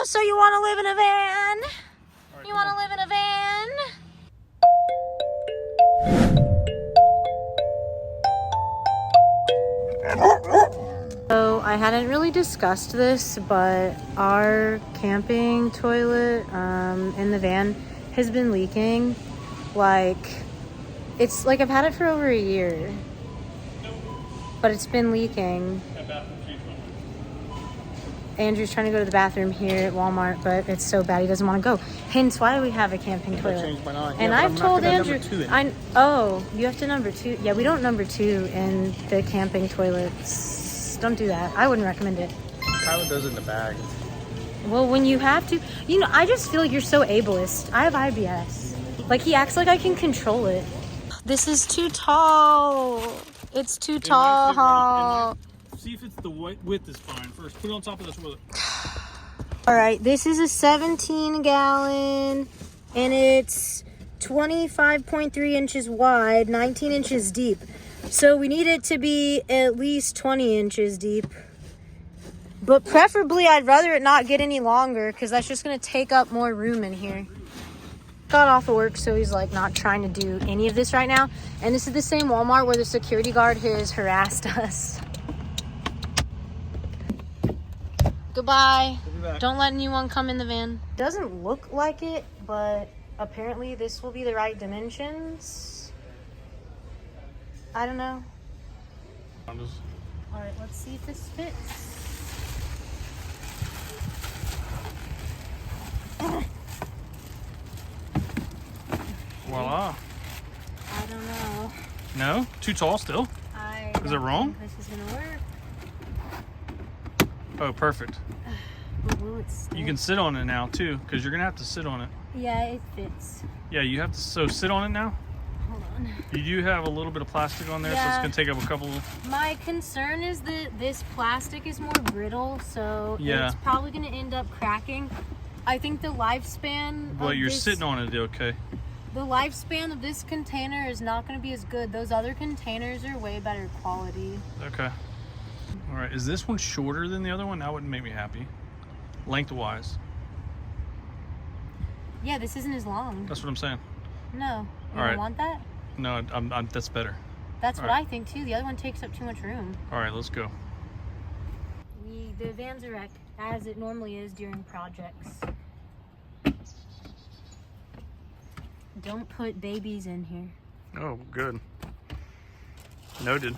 Oh, so you want to live in a van? Right, you want to live in a van? So I hadn't really discussed this, but our camping toilet in the van has been leaking. It's like I've had it for over a year, but it's been leaking. Andrew's trying to go to the bathroom here at Walmart, but it's so bad he doesn't want to go. Hence why we have a camping toilet. And yeah, I've told Andrew, you have to number 2. Yeah, we don't number 2 in the camping toilets. Don't do that. I wouldn't recommend it. Kyla does it in the bag. Well, when you have to, I just feel like you're so ableist. I have IBS. Like, he acts like I can control it. This is too tall. It's too tall. See if it's the width is fine first. Put it on top of the toilet. All right, this is a 17-gallon, and it's 25.3 inches wide, 19 inches deep. So we need it to be at least 20 inches deep. But preferably, I'd rather it not get any longer because that's just going to take up more room in here. Got off of work, so he's like not trying to do any of this right now. And this is the same Walmart where the security guard has harassed us. Goodbye. Don't let anyone come in the van. Doesn't look like it, but apparently this will be the right dimensions. I don't know. All right, let's see if this fits. Voila. I don't know. No? Too tall still? Is it wrong? This is gonna work. Oh, perfect. Will it stick? You can sit on it now too, because you're gonna have to sit on it. Yeah, it fits. Yeah, you have to. So sit on it now. Hold on. You do have a little bit of plastic on there, so it's gonna take up a couple. My concern is that this plastic is more brittle, so yeah, it's probably gonna end up cracking. I think the lifespan. But you're sitting on it, okay? The lifespan of this container is not going to be as good. Those other containers are way better quality. Okay. All right. Is this one shorter than the other one? That wouldn't make me happy. Lengthwise. Yeah, this isn't as long. That's what I'm saying. No. You don't want that? No, that's better. That's what I think too. The other one takes up too much room. All right, let's go. The van's are wrecked, as it normally is during projects. Don't put babies in here. Oh, good. Noted.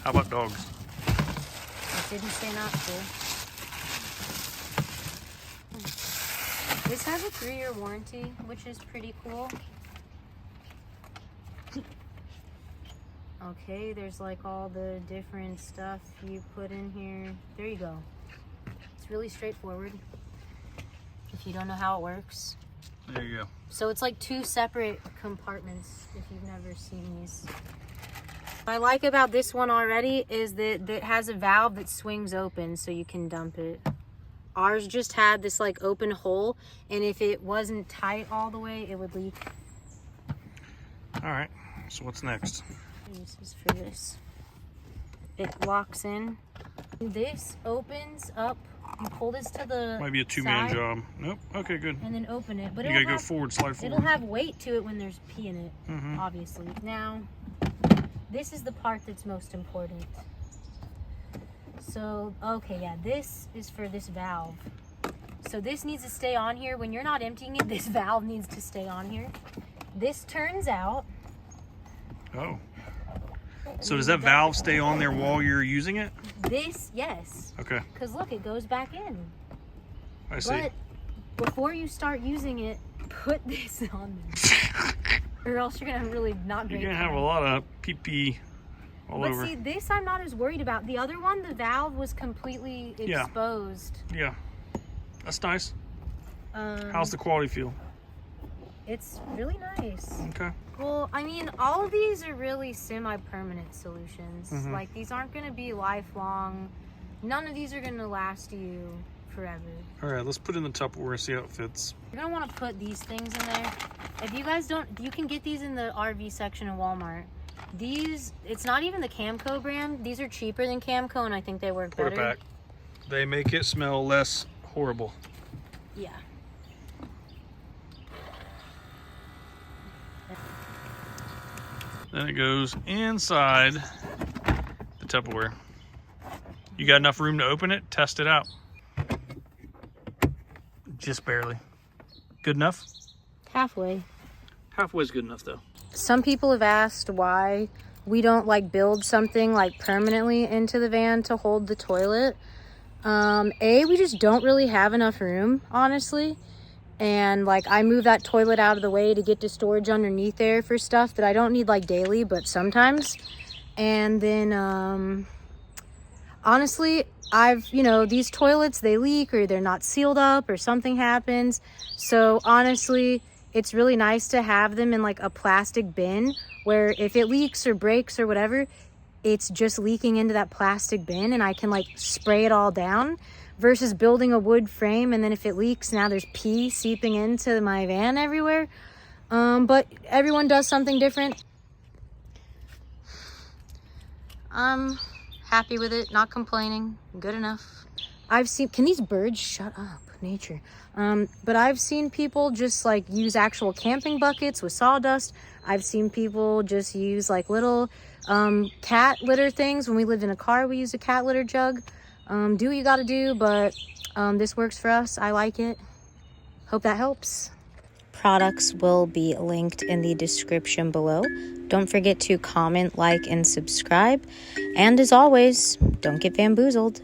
How about dogs? It didn't say not to. This has a 3-year warranty, which is pretty cool. Okay, there's like all the different stuff you put in here. There you go. It's really straightforward if you don't know how it works. There you go. So it's like 2 separate compartments if you've never seen these. What I like about this one already is that it has a valve that swings open so you can dump it. Ours just had this like open hole, and if it wasn't tight all the way, it would leak. All right, so what's next? This is for this. It locks in. This opens up. You pull this to the might be a 2-man job. Nope. Okay, good. And then open it. But you gotta go forward, slide forward. It'll have weight to it when there's pee in it, obviously. Now, this is the part that's most important. So, okay, yeah, this is for this valve. So this needs to stay on here. When you're not emptying it, this valve needs to stay on here. This turns out. Oh. So does that valve stay on there while you're using it? This, yes. Okay. Because look, it goes back in. I see. But before you start using it, put this on there. Or else you're going to really not great. You're going to have a lot of pee-pee all over. But see, this I'm not as worried about. The other one, the valve was completely exposed. Yeah. That's nice. How's the quality feel? It's really nice. Okay. Well, I mean, all of these are really semi-permanent solutions. Like, these aren't going to be lifelong. None of these are going to last you forever. All right, let's put it in the Tupperware and see how it fits. You're going to want to put these things in there. If you guys don't, you can get these in the RV section of Walmart. These, it's not even the Camco brand. These are cheaper than Camco, and I think they work better. Quarterback. They make it smell less horrible. Yeah. Then it goes inside the Tupperware. You got enough room to open it? Test it out. Just barely. Good enough? Halfway. Halfway's good enough though. Some people have asked why we don't like build something like permanently into the van to hold the toilet. We just don't really have enough room, honestly. And like I move that toilet out of the way to get to storage underneath there for stuff that I don't need like daily, but sometimes. And then honestly, these toilets, they leak or they're not sealed up or something happens. So honestly, it's really nice to have them in like a plastic bin where if it leaks or breaks or whatever, it's just leaking into that plastic bin and I can like spray it all down versus building a wood frame. And then if it leaks, now there's pee seeping into my van everywhere. But everyone does something different. I'm happy with it, not complaining, good enough. Can these birds shut up, nature? But I've seen people just like use actual camping buckets with sawdust. I've seen people just use like little cat litter things. When we lived in a car, we used a cat litter jug. Do what you gotta do, but this works for us. I like it. Hope that helps. Products will be linked in the description below. Don't forget to comment, like, and subscribe. And as always, don't get bamboozled.